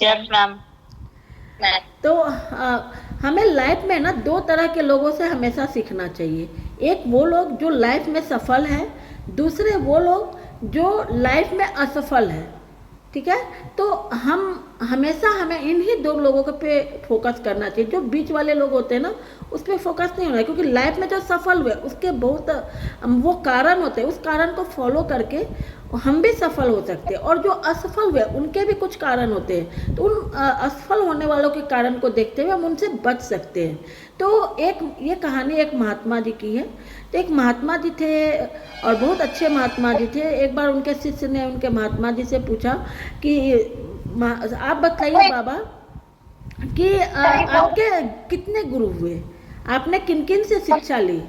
Yes ma'am. तो हमें life में ना दो तरह के लोगों से हमेशा सीखना चाहिए। एक वो लोग जो लाइफ में सफल हैं, दूसरे वो लोग जो लाइफ में असफल हैं। ठीक है। तो हम हमेशा हमें इन्हीं दो लोगों के पे फोकस करना चाहिए। जो बीच वाले लोग होते हैं ना, उस पर फोकस नहीं होना है, क्योंकि लाइफ में जो सफल हुए उसके बहुत वो कारण होते हैं। उस कारण को फॉलो करके हम भी सफल हो सकते हैं, और जो असफल हुए उनके भी कुछ कारण होते हैं। तो उन असफल होने वालों के कारण को देखते हुए हम उनसे बच सकते हैं। तो एक ये कहानी एक महात्मा जी की है। तो एक महात्मा जी थे, और बहुत अच्छे महात्मा जी थे। एक बार उनके शिष्य ने उनके महात्मा जी से पूछा कि आप बताइए बाबा कि आपके कितने गुरु हुए, आपने किन किन से शिक्षा ली।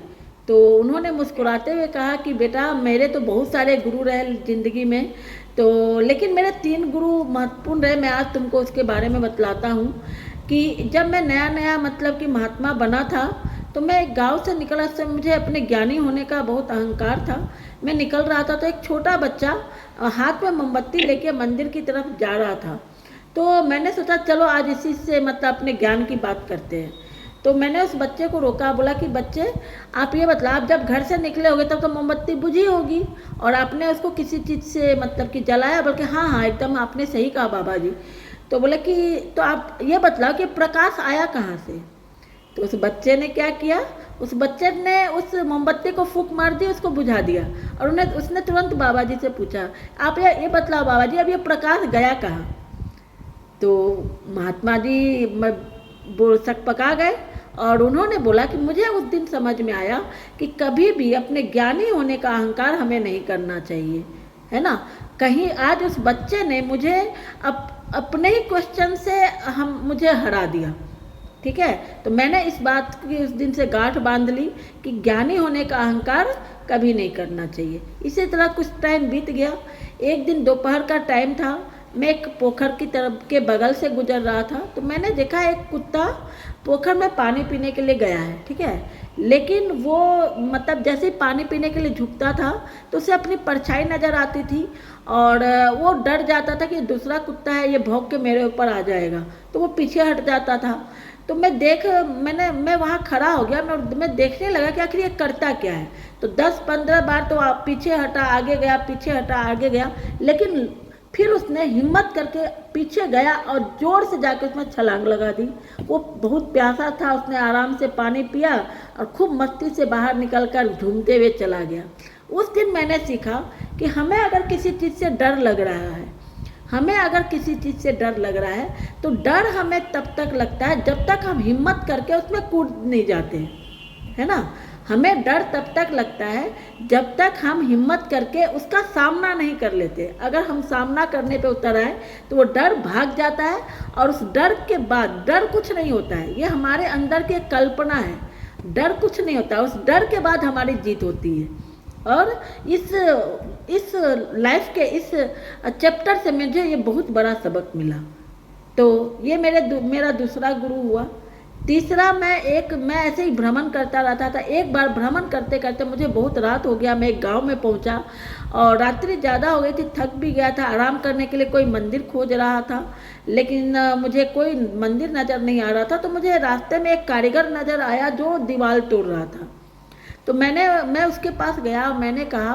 तो उन्होंने मुस्कुराते हुए कहा कि बेटा मेरे तो बहुत सारे गुरु रहे ज़िंदगी में, तो लेकिन मेरे 3 गुरु महत्वपूर्ण रहे। मैं आज तुमको उसके बारे में बतलाता हूँ कि जब मैं नया नया मतलब कि महात्मा बना था, तो मैं एक गांव से निकला। से मुझे अपने ज्ञानी होने का बहुत अहंकार था। मैं निकल रहा था तो एक छोटा बच्चा हाथ में मोमबत्ती लेके मंदिर की तरफ जा रहा था। तो मैंने सोचा चलो आज इसी से मतलब अपने ज्ञान की बात करते हैं। तो मैंने उस बच्चे को रोका, बोला कि बच्चे आप ये बतला, आप जब घर से निकले होगे तब तो मोमबत्ती बुझी होगी, और आपने उसको किसी चीज़ से मतलब कि जलाया। बल्कि हाँ हाँ एकदम आपने सही कहा बाबा जी। तो बोले कि तो आप ये बतलाओ कि प्रकाश आया कहाँ से। तो उस बच्चे ने क्या किया, उस बच्चे ने उस मोमबत्ती को फूंक मार दी, उसको बुझा दिया। और उन्हें उसने तुरंत बाबा जी से पूछा, आप ये बतलाओ बाबा जी अब ये प्रकाश गया कहाँ। तो महात्मा जी शक पका गए, और उन्होंने बोला कि मुझे उस दिन समझ में आया कि कभी भी अपने ज्ञानी होने का अहंकार हमें नहीं करना चाहिए, है ना। कहीं आज उस बच्चे ने मुझे अपने ही क्वेश्चन से मुझे हरा दिया। ठीक है। तो मैंने इस बात की उस दिन से गांठ बांध ली कि ज्ञानी होने का अहंकार कभी नहीं करना चाहिए। इसी तरह कुछ टाइम बीत गया। एक दिन दोपहर का टाइम था, मैं एक पोखर की तरफ के बगल से गुजर रहा था। तो मैंने देखा एक कुत्ता पोखर में पानी पीने के लिए गया है। ठीक है। लेकिन वो मतलब जैसे ही पानी पीने के लिए झुकता था तो उसे अपनी परछाई नज़र आती थी, और वो डर जाता था कि दूसरा कुत्ता है, ये भौंक के मेरे ऊपर आ जाएगा, तो वो पीछे हट जाता था। तो मैं वहाँ खड़ा हो गया। मैं देखने लगा कि आखिर ये करता क्या है। तो 10-15 बार तो पीछे हटा आगे गया, पीछे हटा आगे गया, लेकिन फिर उसने हिम्मत करके पीछे गया और जोर से जाके उसमें छलांग लगा दी। वो बहुत प्यासा था, उसने आराम से पानी पिया और खूब मस्ती से बाहर निकलकर झूमते हुए चला गया। उस दिन मैंने सीखा कि हमें अगर किसी चीज़ से डर लग रहा है, हमें अगर किसी चीज़ से डर लग रहा है, तो डर हमें तब तक लगता है जब तक हम हिम्मत करके उसमें कूद नहीं जाते, है ना। हमें डर तब तक लगता है जब तक हम हिम्मत करके उसका सामना नहीं कर लेते। अगर हम सामना करने पे उतर आए तो वो डर भाग जाता है, और उस डर के बाद डर कुछ नहीं होता है, ये हमारे अंदर की कल्पना है। डर कुछ नहीं होता, उस डर के बाद हमारी जीत होती है। और इस लाइफ के इस चैप्टर से मुझे ये बहुत बड़ा सबक मिला। तो ये मेरा दूसरा गुरु हुआ। तीसरा, मैं ऐसे ही भ्रमण करता रहता था। एक बार भ्रमण करते करते मुझे बहुत रात हो गया, मैं एक गांव में पहुंचा, और रात्रि ज़्यादा हो गई थी, थक भी गया था। आराम करने के लिए कोई मंदिर खोज रहा था, लेकिन मुझे कोई मंदिर नज़र नहीं आ रहा था। तो मुझे रास्ते में एक कारीगर नज़र आया जो दीवार तोड़ रहा था। तो मैं उसके पास गया और मैंने कहा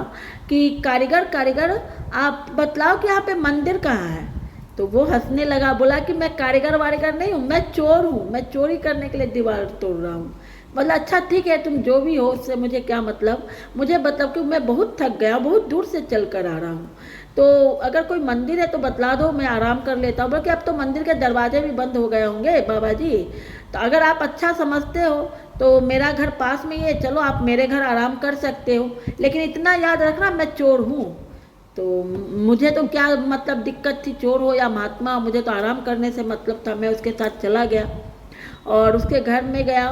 कि कारीगर आप बतलाओ कि यहाँ पे मंदिर कहाँ है। तो वो हंसने लगा, बोला कि मैं कारीगर वारीगर नहीं हूँ, मैं चोर हूँ, मैं चोरी करने के लिए दीवार तोड़ रहा हूँ। बोला अच्छा ठीक है, तुम जो भी हो उससे मुझे क्या मतलब, मुझे बताओ कि मैं बहुत थक गया, बहुत दूर से चल कर आ रहा हूँ। तो अगर कोई मंदिर है तो बतला दो, मैं आराम कर लेता हूँ। बल्कि अब तो मंदिर के दरवाजे भी बंद हो गए होंगे बाबा जी। तो अगर आप अच्छा समझते हो तो मेरा घर पास में ही है, चलो आप मेरे घर आराम कर सकते हो, लेकिन इतना याद रखना मैं चोर हूँ। तो मुझे तो क्या मतलब दिक्कत थी, चोर हो या महात्मा, मुझे तो आराम करने से मतलब था। मैं उसके साथ चला गया और उसके घर में गया,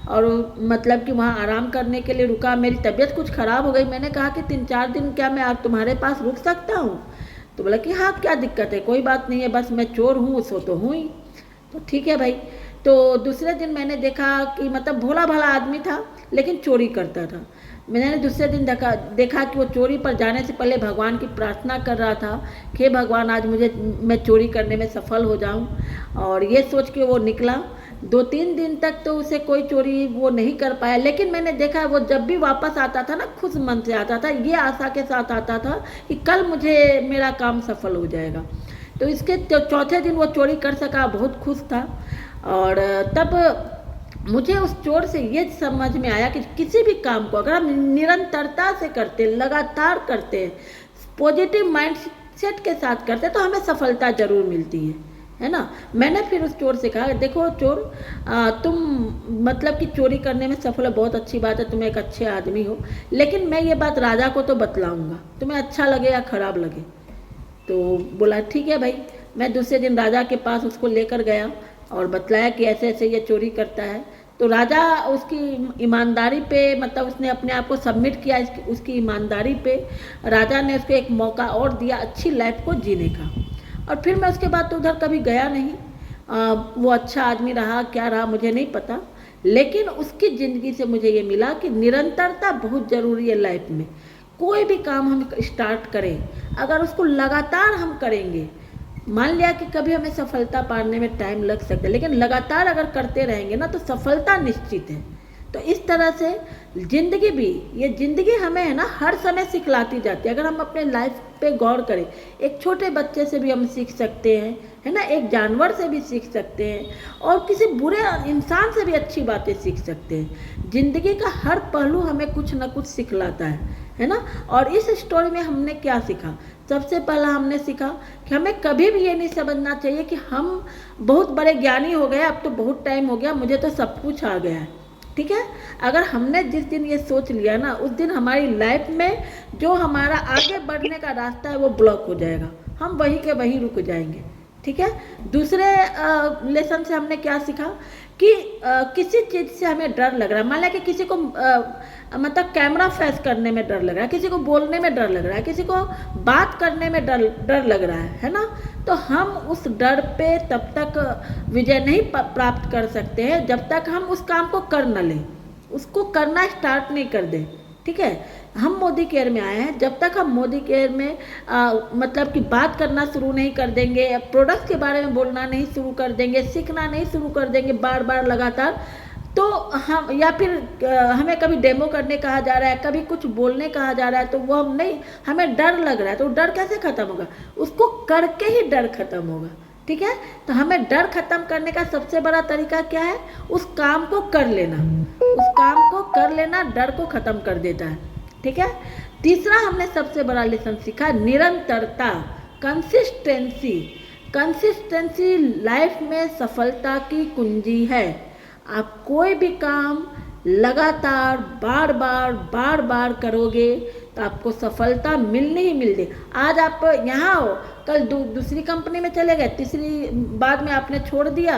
और मतलब कि वहाँ आराम करने के लिए रुका। मेरी तबीयत कुछ ख़राब हो गई, मैंने कहा कि 3-4 दिन क्या मैं आप तुम्हारे पास रुक सकता हूँ। तो बोला कि हाँ क्या दिक्कत है, कोई बात नहीं है, बस मैं चोर हूँ, सो तो हूँ ही। तो ठीक है भाई। तो दूसरे दिन मैंने देखा कि मतलब भोला भाला आदमी था लेकिन चोरी करता था। मैंने दूसरे दिन देखा कि वो चोरी पर जाने से पहले भगवान की प्रार्थना कर रहा था कि हे भगवान आज मैं चोरी करने में सफल हो जाऊं, और ये सोच के वो निकला। 2-3 दिन तक तो उसे कोई चोरी वो नहीं कर पाया, लेकिन मैंने देखा वो जब भी वापस आता था ना खुश मन से आता था, ये आशा के साथ आता था कि कल मुझे मेरा काम सफल हो जाएगा। तो इसके चौथे दिन वो चोरी कर सका, बहुत खुश था। और तब मुझे उस चोर से ये समझ में आया कि किसी भी काम को अगर हम निरंतरता से करते, लगातार करते, पॉजिटिव माइंडसेट के साथ करते तो हमें सफलता जरूर मिलती है ना। मैंने फिर उस चोर से कहा देखो चोर, तुम मतलब कि चोरी करने में सफल है, बहुत अच्छी बात है, तुम एक अच्छे आदमी हो, लेकिन मैं ये बात राजा को तो बतलाऊंगा, तुम्हें अच्छा लगे या खराब लगे। तो बोला ठीक है भाई। मैं दूसरे दिन राजा के पास उसको लेकर गया और बतलाया कि ऐसे ऐसे ये चोरी करता है। तो राजा उसकी ईमानदारी पे, मतलब उसने अपने आप को सबमिट किया उसकी ईमानदारी पे। राजा ने उसको एक मौका और दिया अच्छी लाइफ को जीने का। और फिर मैं उसके बाद तो उधर कभी गया नहीं। वो अच्छा आदमी रहा क्या रहा मुझे नहीं पता, लेकिन उसकी ज़िंदगी से मुझे ये मिला कि निरंतरता बहुत ज़रूरी है लाइफ में। कोई भी काम हम स्टार्ट करें, अगर उसको लगातार हम करेंगे, मान लिया कि कभी हमें सफलता पाने में टाइम लग सकता है, लेकिन लगातार अगर करते रहेंगे ना तो सफलता निश्चित है। तो इस तरह से जिंदगी भी, ये जिंदगी हमें है ना हर समय सिखलाती जाती है। अगर हम अपने लाइफ पे गौर करें, एक छोटे बच्चे से भी हम सीख सकते हैं, है ना, एक जानवर से भी सीख सकते हैं, और किसी बुरे इंसान से भी अच्छी बातें सीख सकते हैं। जिंदगी का हर पहलू हमें कुछ ना कुछ सिखलाता है ना। और इस स्टोरी में हमने क्या सीखा? सबसे पहला हमने सीखा कि हमें कभी भी ये नहीं समझना चाहिए कि हम बहुत बड़े ज्ञानी हो गए, अब तो बहुत टाइम हो गया, मुझे तो सब कुछ आ गया है। ठीक है, अगर हमने जिस दिन ये सोच लिया ना, उस दिन हमारी लाइफ में जो हमारा आगे बढ़ने का रास्ता है वो ब्लॉक हो जाएगा, हम वहीं के वहीं रुक जाएंगे। ठीक है, दूसरे लेसन से हमने क्या सीखा कि किसी चीज़ से हमें डर लग रहा है, मान लिया कि किसी को मतलब कैमरा फेस करने में डर लग रहा है, किसी को बोलने में डर लग रहा है, किसी को बात करने में डर लग रहा है ना, तो हम उस डर पे तब तक विजय नहीं प्राप्त कर सकते हैं जब तक हम उस काम को कर न लें, उसको करना स्टार्ट नहीं कर दें। ठीक है, हम मोदी केयर में आए हैं, जब तक हम मोदी केयर में मतलब कि बात करना शुरू नहीं कर देंगे, प्रोडक्ट के बारे में बोलना नहीं शुरू कर देंगे, सीखना नहीं शुरू कर देंगे बार बार लगातार, तो हम, या फिर हमें कभी डेमो करने कहा जा रहा है, कभी कुछ बोलने कहा जा रहा है, तो वो हम नहीं, हमें डर लग रहा है, तो डर कैसे खत्म होगा? उसको करके ही डर खत्म होगा। ठीक है, तो हमें डर खत्म करने का सबसे बड़ा तरीका क्या है? उस काम को कर लेना, उस काम को कर लेना डर को खत्म कर देता है। ठीक है, तीसरा हमने सबसे बड़ा लेसन सीखा, निरंतरता, कंसिस्टेंसी। कंसिस्टेंसी लाइफ में सफलता की कुंजी है। आप कोई भी काम लगातार बार बार करोगे तो आपको सफलता मिलनी ही मिलनी। आज आप यहाँ हो, कल दूसरी कंपनी में चले गए, तीसरी बाद में आपने छोड़ दिया,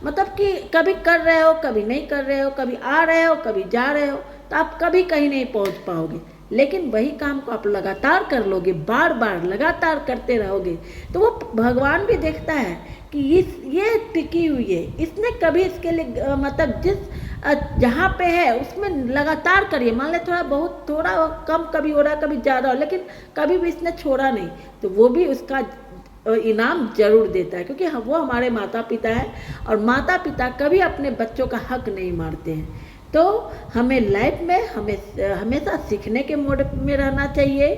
मतलब कि कभी कर रहे हो कभी नहीं कर रहे हो, कभी आ रहे हो कभी जा रहे हो, तो आप कभी कहीं नहीं पहुँच पाओगे। लेकिन वही काम को आप लगातार कर लोगे, बार बार लगातार करते रहोगे, तो वो भगवान भी देखता है कि ये टिकी हुई है, इसने कभी इसके लिए मतलब जिस जहाँ पे है उसमें लगातार करिए। मान ले थोड़ा कम कभी हो रहा, कभी ज़्यादा हो, लेकिन कभी भी इसने छोड़ा नहीं, तो वो भी उसका इनाम जरूर देता है, क्योंकि वो हमारे माता पिता हैं, और माता पिता कभी अपने बच्चों का हक नहीं मारते हैं। तो हमें लाइफ में हमेशा सीखने के मोड में रहना चाहिए,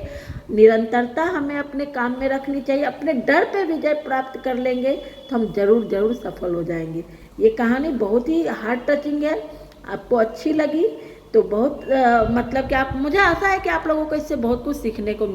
निरंतरता हमें अपने काम में रखनी चाहिए, अपने डर पे विजय प्राप्त कर लेंगे तो हम जरूर सफल हो जाएंगे। ये कहानी बहुत ही हार्ट टचिंग है, आपको अच्छी लगी तो बहुत मतलब कि मुझे आशा है कि आप लोगों को इससे बहुत कुछ सीखने को